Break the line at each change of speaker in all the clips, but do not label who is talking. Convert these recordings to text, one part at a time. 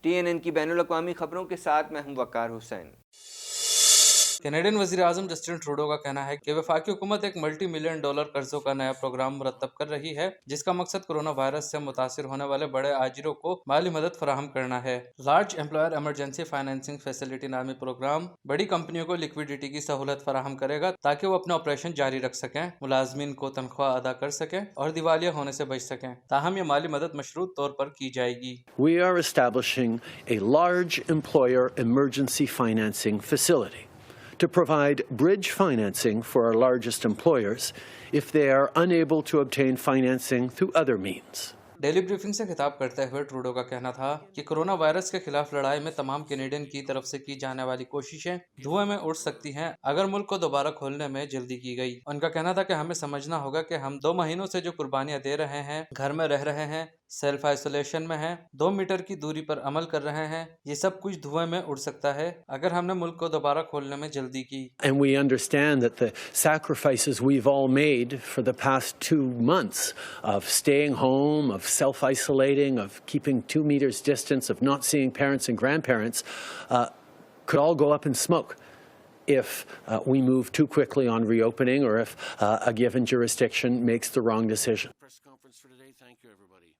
TNN की बैनुल अक़वामी खबरों के साथ मैं हूं वकार हुसैन।
कैनेडियन वज़ीर आज़म जस्टिन ट्रूडो का कहना है कि वफाकी हुकूमत एक $multi million कर्जों का नया प्रोग्राम मुरतब कर रही है, जिसका मकसद कोरोना वायरस से मुतासिर होने वाले बड़े आजिरों को माली मदद फराहम करना है। Large employer emergency financing facility नामी प्रोग्राम बड़ी कंपनियों को लिक्विडिटी की सहूलत फराहम करेगा ताकि वो अपना ऑपरेशन जारी रख सकें, मुलाजमीन को तनख्वाह अदा कर सकें और दिवालिया होने से बच सकें। ताहम ये माली मदद मशरूत तौर पर की जाएगी।
We are establishing a large employer emergency financing facility to provide bridge financing for our largest employers if they are unable to obtain financing through other means.
Daily briefing से खिताब करते हुए ट्रूडो का कहना था कि कोरोना वायरस के खिलाफ लड़ाई में तमाम कैनेडियन की तरफ से की जाने वाली कोशिशें धुएं में उड़ सकती हैं अगर मुल्क को दोबारा खोलने में जल्दी की गई। उनका कहना था कि हमें समझना होगा कि हम 2 महीनों से जो कुर्बानियां दे रहे हैं, घर में रह रहे हैं, सेल्फ आइसोलेशन में हैं, 2 मीटर की दूरी पर अमल कर रहे हैं, ये सब कुछ धुएं में उड़ सकता है अगर हमने मुल्क को दोबारा खोलने में जल्दी की।
And we understand that the sacrifices we've all made for the past 2 months of staying home, of self-isolating, of keeping 2 meters distance, of not seeing parents and grandparents, could all go up in smoke if we move too quickly on reopening or if a given jurisdiction makes the wrong decision. Press conference for today. Thank you, everybody.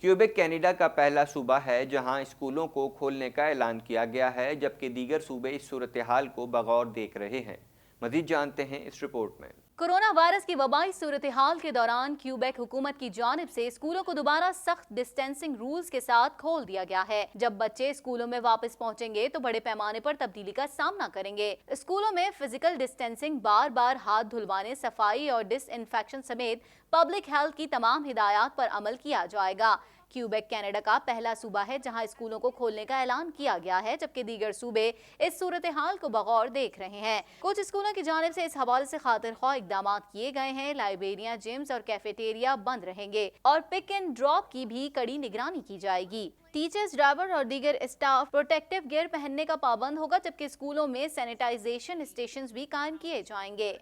Quebec Canada का पहला सूबा है जहां स्कूलों को खोलने का ऐलान किया गया है, जबकि दीगर सूबे इस सूरत हाल को बगौर देख रहे हैं। मज़ीद जानते हैं इस रिपोर्ट में।
कोरोना वायरस की वबाई सूरत हाल के दौरान क्यूबेक हुकूमत की जानिब से स्कूलों को दोबारा सख्त डिस्टेंसिंग रूल्स के साथ खोल दिया गया है। जब बच्चे स्कूलों में वापस पहुंचेंगे तो बड़े पैमाने पर तब्दीली का सामना करेंगे। स्कूलों में फिजिकल डिस्टेंसिंग, बार बार हाथ धुलवाने, सफाई और डिसइंफेक्शन समेत पब्लिक हेल्थ की तमाम हिदायत पर अमल किया जाएगा। क्यूबेक कनाडा का पहला सूबा है जहां स्कूलों को खोलने का ऐलान किया गया है, जबकि दीगर सूबे इस सूरत हाल को बगौर देख रहे हैं। कुछ स्कूलों की जानिब से इस हवाले से खातिर ख्वाह इकदाम किए गए हैं। लाइब्रेरियां, जिम्स और कैफेटेरिया बंद रहेंगे और पिक एंड ड्रॉप की भी कड़ी निगरानी की जाएगी। टीचर्स, ड्राइवर और दीगर स्टाफ प्रोटेक्टिव गियर पहनने का पाबंद होगा, जबकि स्कूलों में सैनिटाइजेशन स्टेशन भी कायम किए जाएंगे।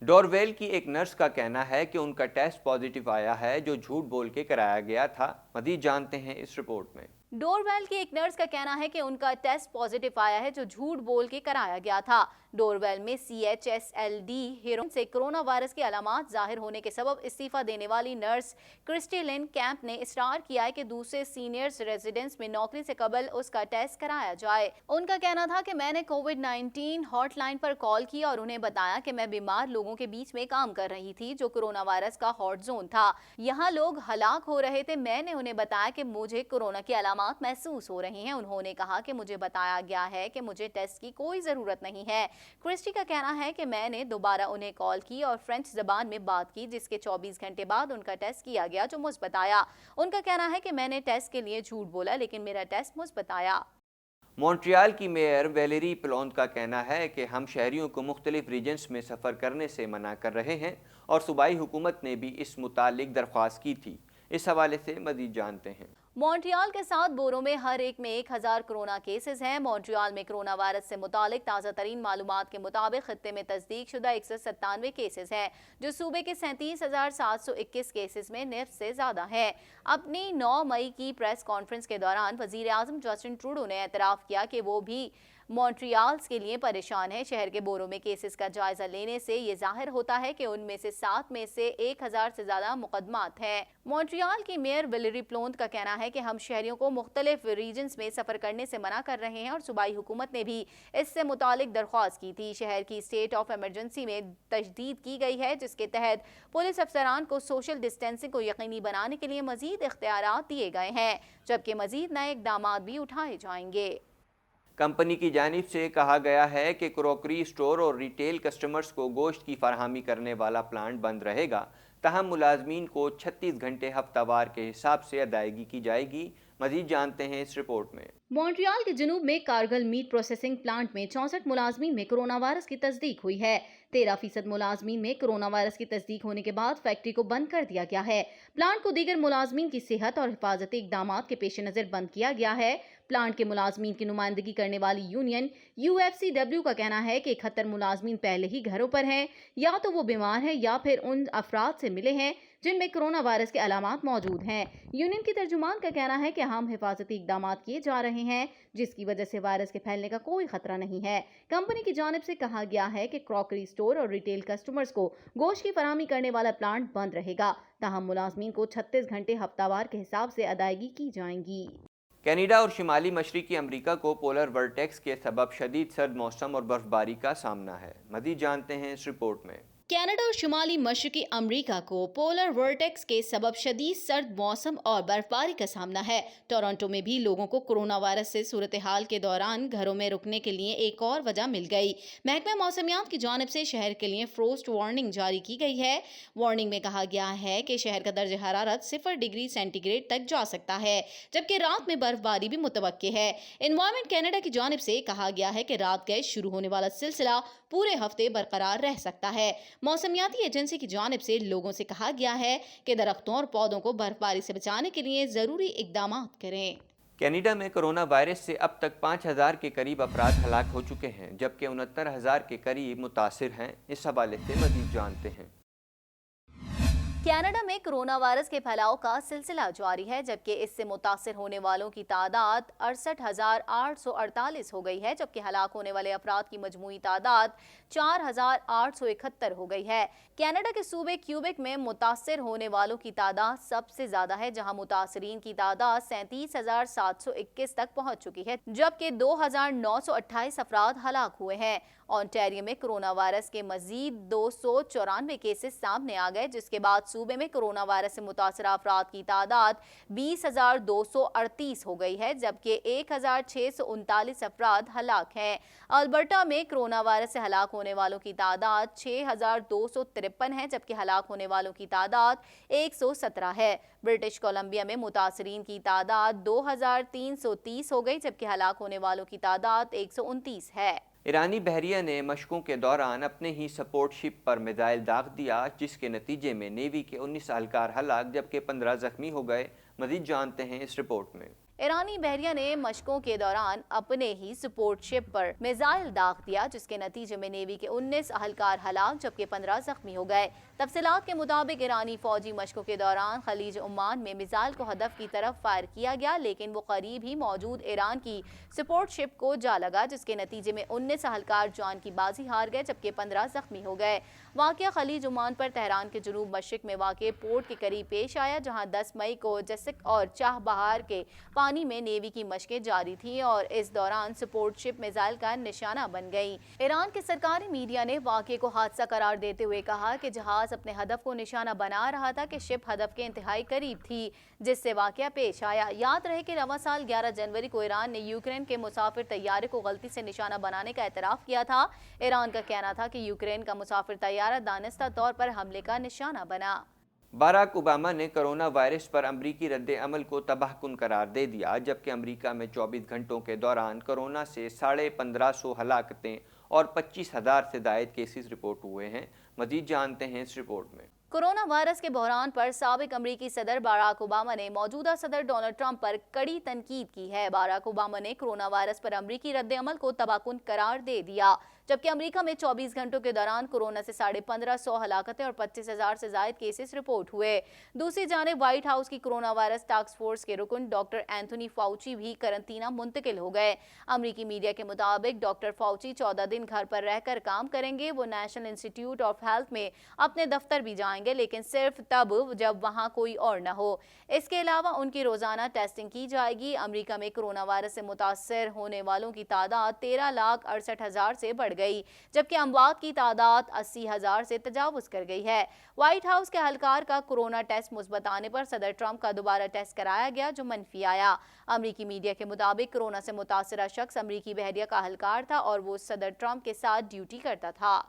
डोरवेल की एक नर्स का कहना है कि उनका टेस्ट पॉजिटिव आया है, जो झूठ बोल के कराया गया था। मज़ीद जानते हैं इस रिपोर्ट में।
डोरवेल की एक नर्स का कहना है कि उनका टेस्ट पॉजिटिव आया है, जो झूठ बोल के कराया गया था। डोरवेल में CHSLD हीरोइन से कोरोना वायरस की अलामात जाहिर होने के सबब इस्तीफा देने वाली नर्स क्रिस्टी लिन कैंप ने इसरार किया है कि दूसरे सीनियर्स रेजिडेंस में नौकरी से कबल उसका टेस्ट कराया जाए। उनका कहना था कि मैंने कोविड-19 हॉटलाइन पर कॉल की और उन्हें बताया कि मैं बीमार लोगों के बीच में काम कर रही थी, जो कोरोना वायरस का हॉट जोन था। यहाँ लोग हलाक हो रहे थे। मैंने उन्हें बताया कि मुझे कोरोना की अलामात महसूस हो रही हैं। उन्होंने कहा कि मुझे बताया गया है कि मुझे टेस्ट की कोई ज़रूरत नहीं है। क्रिस्टी का कहना है कि मैंने दोबारा उन्हें कॉल की और फ्रेंच ज़बान में बात की, जिसके 24 घंटे बाद उनका टेस्ट किया गया, जो मुस्बत आया। उनका कहना है कि मैंने टेस्ट के लिए झूठ बोला, लेकिन मेरा टेस्ट मुस्बत आया।
मॉन्ट्रियल की मेयर वैलेरी प्लोंत का कहना है कि हम शहरियों को मुख्तलिफ रीजन्स में सफ़र करने से मना कर रहे हैं और सूबाई हुकूमत ने भी इस मुतालिक दरख्वास्त की थी। इस हवाले से मज़ीद जानते हैं।
मॉन्ट्रियल के साथ बोरो में हर एक में 1000 कोरोना केसेस हैं। मॉन्ट्रियल में कोरोना वायरस से मुतालिक ताज़ा तरीन मालूमात के मुताबिक खत्ते में तस्दीक शुदा 197 केसेस हैं, जो सूबे के 37,721 केसेस में निफ्स से ज़्यादा है। अपनी 9 मई की प्रेस कॉन्फ्रेंस के दौरान वज़ीर आज़म जस्टिन ट्रूडो ने एतराफ़ किया कि वो भी मॉन्ट्रियाल्स के लिए परेशान है। शहर के बोरो में केसेस का जायजा लेने से ये जाहिर होता है कि उनमें से 7 में से 1000 से ज्यादा मुकदमात हैं। मॉन्ट्रियल की मेयर वैलेरी प्लोंत का कहना है कि हम शहरियों को मुख्तलिफ रीजन्स में सफर करने से मना कर रहे हैं और सूबाई हुकूमत ने भी इससे मुतालिक दरख्वास्त की थी। शहर की स्टेट ऑफ इमरजेंसी में तजदीद की गई है, जिसके तहत पुलिस अफसरान को सोशल डिस्टेंसिंग को यकीनी बनाने के लिए मजीद इख्तियारात दिए गए हैं, जबकि मजीद नए इकदाम भी उठाए जाएंगे।
कंपनी की जानिब से कहा गया है कि क्रॉकरी स्टोर और रिटेल कस्टमर्स को गोश्त की फराहमी करने वाला प्लांट बंद रहेगा। तहम मुलाजमीन को 36 घंटे हफ्तावार के हिसाब से अदायगी की जाएगी। मजीद जानते हैं इस रिपोर्ट में।
मॉन्ट्रियल के जनूब में कारगिल मीट प्रोसेसिंग प्लांट में 64 मुलाजमीन में कोरोना वायरस की तस्दीक हुई है। 13% मुलाजमीन में कोरोना वायरस की तस्दीक होने के बाद फैक्ट्री को बंद कर दिया गया है। प्लांट को दीगर मुलाजमीन की सेहत और हिफाजती इकदाम के पेश नजर बंद किया गया है। پلانٹ کے ملازمین کی نمائندگی کرنے والی یونین UFCW کا کہنا ہے کہ 71 ملازمین پہلے ہی گھروں پر ہیں، یا تو وہ بیمار ہیں یا پھر ان افراد سے ملے ہیں جن میں کرونا وائرس کے علامات موجود ہیں۔ یونین کی ترجمان کا کہنا ہے کہ اہم حفاظتی اقدامات کیے جا رہے ہیں جس کی وجہ سے وائرس کے پھیلنے کا کوئی خطرہ نہیں ہے۔ کمپنی کی جانب سے کہا گیا ہے کہ کراکری اسٹور اور ریٹیل کسٹمرز کو گوشت کی فراہمی کرنے والا پلانٹ بند رہے گا، تاہم ملازمین کو 36 گھنٹے ہفتہ وار کے حساب سے ادائیگی کی جائیں گی۔
کینیڈا اور شمالی مشرقی امریکہ کو پولر ورٹیکس کے سبب شدید سرد موسم اور برفباری کا سامنا ہے۔ مزید جانتے ہیں اس رپورٹ میں۔
کینیڈا اور شمالی مشرقی امریکہ کو پولر ورٹیکس کے سبب شدید سرد موسم اور برفباری کا سامنا ہے۔ ٹورنٹو میں بھی لوگوں کو کرونا وائرس سے صورتحال کے دوران گھروں میں رکنے کے لیے ایک اور وجہ مل گئی۔ محکمہ موسمیات کی جانب سے شہر کے لیے فروسٹ وارننگ جاری کی گئی ہے۔ وارننگ میں کہا گیا ہے کہ شہر کا درجہ حرارت 0 ڈگری سینٹی گریڈ تک جا سکتا ہے، جبکہ رات میں برفباری بھی متوقع ہے۔ انوائرمنٹ کینیڈا کی جانب سے کہا گیا ہے کہ رات گئے شروع ہونے والا سلسلہ پورے ہفتے برقرار رہ سکتا ہے۔ موسمیاتی ایجنسی کی جانب سے لوگوں سے کہا گیا ہے کہ درختوں اور پودوں کو برفباری سے بچانے کے لیے ضروری اقدامات کریں۔
کینیڈا میں کرونا وائرس سے اب تک 5000 کے قریب افراد ہلاک ہو چکے ہیں، جبکہ 69,000 کے قریب متاثر ہیں۔ اس حوالے سے مزید جانتے ہیں۔
کینیڈا میں کرونا وائرس کے پھیلاؤ کا سلسلہ جاری ہے، جبکہ اس سے متاثر ہونے والوں کی تعداد 68,848 ہو گئی ہے، جبکہ ہلاک ہونے والے افراد کی مجموعی تعداد 4,871 ہو گئی ہے۔ کینیڈا کے صوبے کیوبیک میں متاثر ہونے والوں کی تعداد سب سے زیادہ ہے، جہاں متاثرین کی تعداد 37,721 تک پہنچ چکی ہے، جبکہ 2,928 افراد ہلاک ہوئے ہیں۔ اونٹیریو میں کرونا وائرس کے مزید 294 کیسز سامنے آ گئے، جس کے بعد صوبے میں کرونا وائرس سے متاثرہ افراد کی تعداد 20,238 ہو گئی ہے، جبکہ 1,639 افراد ہلاک ہیں۔ البرٹا میں کرونا وائرس سے ہلاک ہونے والوں کی تعداد 6,253 ہے، جبکہ ہلاک ہونے والوں کی تعداد 117 ہے۔ برٹش کولمبیا میں متاثرین کی تعداد 2,330 ہو گئی، جبکہ ہلاک ہونے والوں کی تعداد 129 ہے۔
ایرانی بحریہ نے مشقوں کے دوران اپنے ہی سپورٹ شپ پر میزائل داغ دیا، جس کے نتیجے میں نیوی کے 19 اہلکار ہلاک جبکہ 15 زخمی ہو گئے۔ مزید جانتے ہیں اس رپورٹ میں۔
ایرانی بحریہ نے مشقوں کے دوران اپنے ہی سپورٹ شپ پر میزائل داغ دیا، جس کے نتیجے میں نیوی کے 19 اہلکار ہلاک جبکہ 15 زخمی ہو گئے۔ تفصیلات کے مطابق ایرانی فوجی مشقوں کے دوران خلیج عمان میں میزائل کو ہدف کی طرف فائر کیا گیا، لیکن وہ قریب ہی موجود ایران کی سپورٹ شپ کو جا لگا، جس کے نتیجے میں 19 اہلکار جان کی بازی ہار گئے جبکہ 15 زخمی ہو گئے۔ واقعہ خلیج عمان پر تہران کے جنوب مشرق میں واقع پورٹ کے قریب پیش آیا، جہاں 10 مئی کو جسک اور چاہ بہار کے پانی میں نیوی کی مشقیں جاری تھیں اور اس دوران سپورٹ شپ میزائل کا نشانہ بن گئی۔ ایران کے سرکاری میڈیا نے واقعے کو حادثہ قرار دیتے ہوئے کہا کہ جہاز اپنے ہدف کو نشانہ بنا رہا تھا کہ شپ ہدف کے انتہائی قریب تھی، جس سے واقعہ پیش آیا۔ یاد رہے کہ رواں سال 11 جنوری کو ایران نے یوکرین کے مسافر طیارے کو غلطی سے نشانہ بنانے کا اعتراف کیا تھا۔ ایران کا کہنا تھا کہ یوکرین کا مسافر طیارہ دانستہ طور پر حملے کا نشانہ بنا۔
باراک اوباما نے کرونا وائرس پر امریکی رد عمل کو تباہ کن قرار دے دیا، جبکہ امریکہ میں 24 گھنٹوں کے دوران کرونا سے 1550 ہلاکتیں اور 25,000 سے زائد کیسز رپورٹ ہوئے ہیں۔ مزید جانتے ہیں اس رپورٹ میں۔
کورونا وائرس کے بحران پر سابق امریکی صدر باراک اوباما نے موجودہ صدر ڈونلڈ ٹرمپ پر کڑی تنقید کی ہے۔ باراک اوباما نے کورونا وائرس پر امریکی رد عمل کو تباہ کن قرار دے دیا، جبکہ امریکہ میں 24 گھنٹوں کے دوران کورونا سے 1550 ہلاکتیں اور 25,000 سے زائد کیسز رپورٹ ہوئے۔ دوسری جانب وائٹ ہاؤس کی کورونا وائرس ٹاسک فورس کے رکن ڈاکٹر اینتھونی فاؤچی بھی قرنطینہ منتقل ہو گئے۔ امریکی میڈیا کے مطابق ڈاکٹر فاؤچی 14 دن گھر پر رہ کر کام کریں گے۔ وہ نیشنل انسٹی ٹیوٹ آف ہیلتھ میں اپنے دفتر بھی جائیں گے، لیکن صرف تب جب وہاں کوئی اور نہ ہو۔ اس کے علاوہ ان کی روزانہ ٹیسٹنگ کی جائے گی۔ امریکہ میں کورونا وائرس سے متاثر ہونے والوں کی تعداد 13,68,000 سے بڑھ گئی، جبکہ اموات کی تعداد 80,000 سے تجاوز کر گئی ہے۔ وائٹ ہاؤس کے اہلکار کا کورونا ٹیسٹ مثبت آنے پر صدر ٹرمپ کا دوبارہ ٹیسٹ کرایا گیا، جو منفی آیا۔ امریکی میڈیا کے مطابق کورونا سے متاثرہ شخص امریکی بحریہ کا اہلکار تھا اور وہ صدر ٹرمپ کے ساتھ ڈیوٹی کرتا تھا۔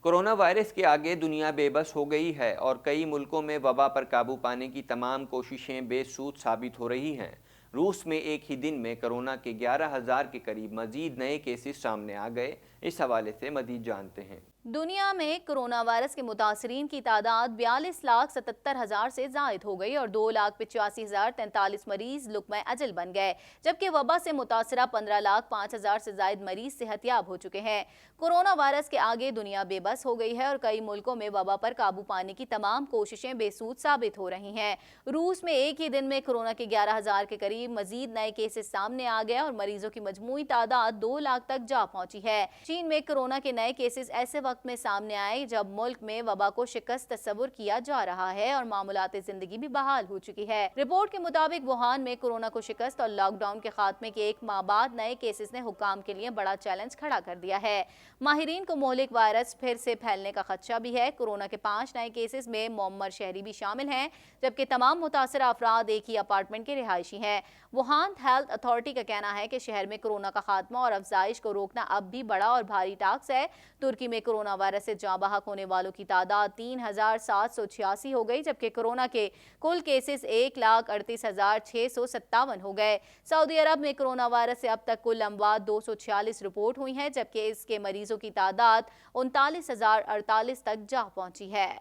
کورونا وائرس کے آگے دنیا بے بس ہو گئی ہے اور کئی ملکوں میں وبا پر قابو پانے کی تمام کوششیں بے سود ثابت ہو رہی ہیں۔ روس میں ایک ہی دن میں کورونا کے 11,000 کے قریب مزید نئے کیسز سامنے آ گئے، इस हवाले से मज़ीद जानते हैं।
दुनिया में कोरोना वायरस के मुतासरीन की तादाद 42,77,000 से जायद हो गई और 2,85,043 मरीज लुक़्मा अजल बन गए, जबकि वबा से मुतासरा 15,05,000 से जायद मरीज सेहतियाब हो चुके हैं। कोरोना वायरस के आगे दुनिया बेबस हो गई है और कई मुल्कों में वबा पर काबू पाने की तमाम कोशिशें बेसूद साबित हो रही हैं। रूस में एक ही दिन में कोरोना के 11,000 के करीब मजीद नए केसेस सामने आ गए और मरीजों की मजमूई तादाद 2 लाख तक जा पहुंची है। चीन में कोरोना के नए केसेस ऐसे वक्त में सामने आए जब मुल्क में वबा को शिकस्त तस्वुर किया जा रहा है और मामूलात जिंदगी भी बहाल हो चुकी है। रिपोर्ट के मुताबिक वुहान में कोरोना को शिकस्त और लॉकडाउन के खात्मे के 1 माह बाद नए केसेस ने हुक्काम के लिए बड़ा चैलेंज खड़ा कर दिया है। माहिरीन को मोहलिक वायरस फिर से फैलने का खदशा भी है। कोरोना के 5 नए केसेस में मोअम्मर शहरी भी शामिल हैं, जबकि तमाम मुतासरा अफराद एक ही अपार्टमेंट के रिहायशी हैं। वुहान हेल्थ अथॉरिटी का कहना है कि शहर में कोरोना का खात्मा और अफजाइश को रोकना अब भी बड़ा और भारी टास्क है। तुर्की में कोरोना वायरस से जाँ बहक होने वालों की तादाद 3,786 हो गई, जबकि कोरोना के कुल केसेस 1,38,657 हो गए। सऊदी अरब में कोरोना वायरस से अब तक कुल अमवात 246 रिपोर्ट हुई हैं, जबकि इसके मरीजों की तादाद 39,048 तक जा पहुंची है।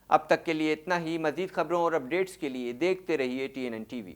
अब तक के लिए इतना ही। मज़ीद खबरों और अपडेट्स के लिए देखते रहिए TNN TV।